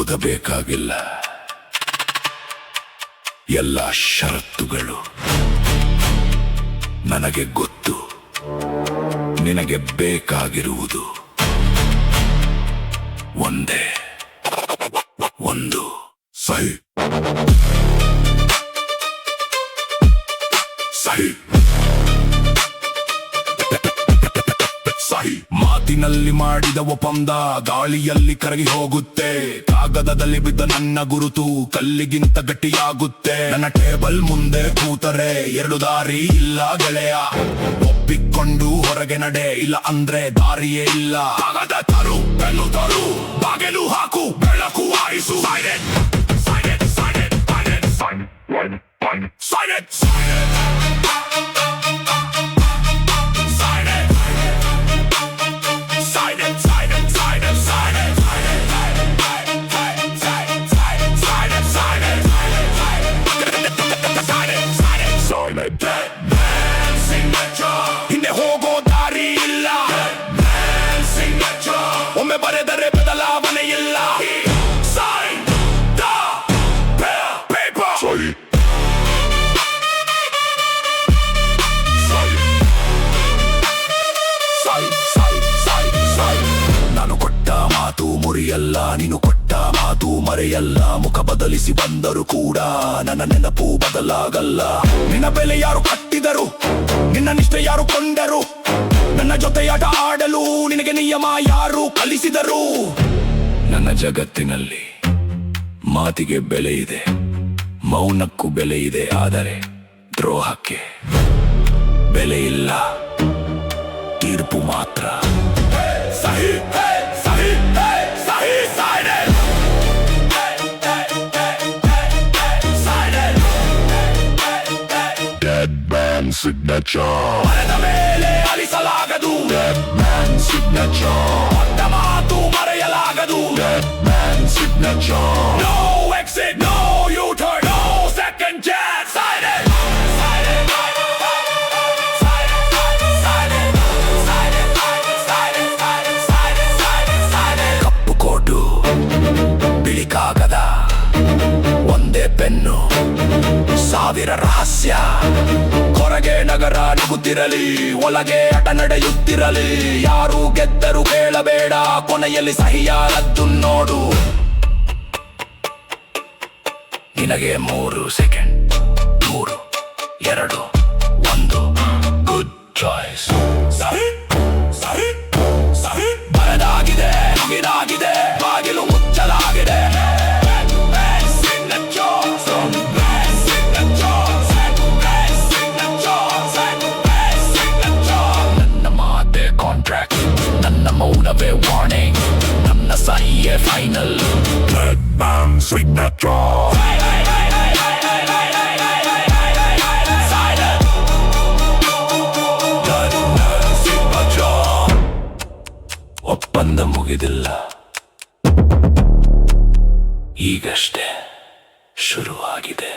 ಓದಬೇಕಾಗಿಲ್ಲ. ಎಲ್ಲ ಷರತ್ತುಗಳು ನನಗೆ ಗೊತ್ತು. ನಿನಗೆ ಬೇಕಾಗಿರುವುದು ಒಂದೇ ಒಂದು ಸಹಿ. ಸಹಿ ಸಹಿ. ಮಾತಿನಲ್ಲಿ ಮಾಡಿದ ಒಪ್ಪಂದ ಗಾಳಿಯಲ್ಲಿ ಕರಗಿ ಹೋಗುತ್ತೆ. ಕಾಗದದಲ್ಲಿ ಬಿದ್ದ ನನ್ನ ಗುರುತು ಕಲ್ಲಿಗಿಂತ ಗಟ್ಟಿಯಾಗುತ್ತೆ. ನನ್ನ ಟೇಬಲ್ ಮುಂದೆ ಕೂತರೆ ಎರಡು ದಾರಿ ಇಲ್ಲ ಗೆಳೆಯ. ಒಪ್ಪಿಕೊಂಡು ಹೊರಗೆ ನಡೆ, ಇಲ್ಲ ಅಂದ್ರೆ ದಾರಿಯೇ ಇಲ್ಲ. ಕಾಗದ ತರು, ಬೆನ್ನು ತರು, ಬಾಗಿಲು ಹಾಕು, ಬೆಳಕು ಆಯಿಸು. Silent silent silent silent silent silent. ಹಿಂದೆ ಹೋಗೋ ದಾರಿ ಇಲ್ಲ. ಒಮ್ಮೆ ಬರೆದರೆ ಬದಲಾವಣೆ ಇಲ್ಲ. ನಾನು ಕೊಟ್ಟ ಮಾತು ಮುರಿಯಲ್ಲ, ನೀನು ಕೊಟ್ಟ ಮಾತು ಮರೆಯಲ್ಲ. ಮುಖ ಬದಲಿಸಿ ಬಂದರು ಕೂಡ ನನ್ನ ನೆನಪು ಬದಲಾಗಲ್ಲ. ನಿನ್ನ ಬೆಲೆ ಯಾರು ಕಟ್ಟಿದರು, ನಿನ್ನ ನಿಷ್ಠೆ ಯಾರು ಕೊಂಡರು, ನನ್ನ ಜೊತೆಯಾಟ ಆಡಲು ನಿನಗೆ ನಿಯಮ ಯಾರು ಕಲಿಸಿದರು. ನನ್ನ ಜಗತ್ತಿನಲ್ಲಿ ಮಾತಿಗೆ ಬೆಲೆ ಇದೆ, ಮೌನಕ್ಕೂ ಬೆಲೆ ಇದೆ. ಆದರೆ ದ್ರೋಹಕ್ಕೆ ಬೆಲೆ ಇಲ್ಲ, ತೀರ್ಪು ಮಾತ್ರ. ಸಹಿ ಸಹಿ ಸಹಿ ಸೈಲೆಂಟ್ Dead man signature. ಮರದ ಮೇಲೆ ಅಲಿಸಲಾಗದು. Dead man signature. ಕೊಟ್ಟ ಮಾತು ಮರೆಯಲಾಗದು. Dead man signature. No exit, no U-turn, no second chance. Silent. ಕಪ್ಪು ಕೋಟು, ಬಿಳಿ ಕಾಗದ, ಒಂದೇ ಪೆನ್ನು, ಸಾವಿರ ರಹಸ್ಯ. ಹೊರಗೆ ನಗರ ನುಗ್ಗುತ್ತಿರಲಿ, ಒಳಗೆ ಆಟ ನಡೆಯುತ್ತಿರಲಿ. ಯಾರು ಗೆದ್ದರು ಕೇಳಬೇಡ, ಕೊನೆಯಲ್ಲಿ ಸಹಿಯಾರದ್ದು ನೋಡು. ನಿನಗೆ 3 ಸೆಕೆಂಡ್. 3 2 1. Good choice. ಸಹಿ ಸಹಿ ಸಹಿ. ಬರದಾಗಿದೆ, ಮುಗಿದಾಗಿದೆ, ಬಾಗಿಲು ಮುಚ್ಚಲಾಗಿದೆ. ನನ್ನ ಮೌನವೇ ವಾರ್ನಿಂಗ್, ನನ್ನ ಸಹಿಯೇ ಫೈನಲ್. Dead man signature. ಒಪ್ಪಂದ ಮುಗಿದಿಲ್ಲ, ಈಗಷ್ಟೇ ಶುರುವಾಗಿದೆ.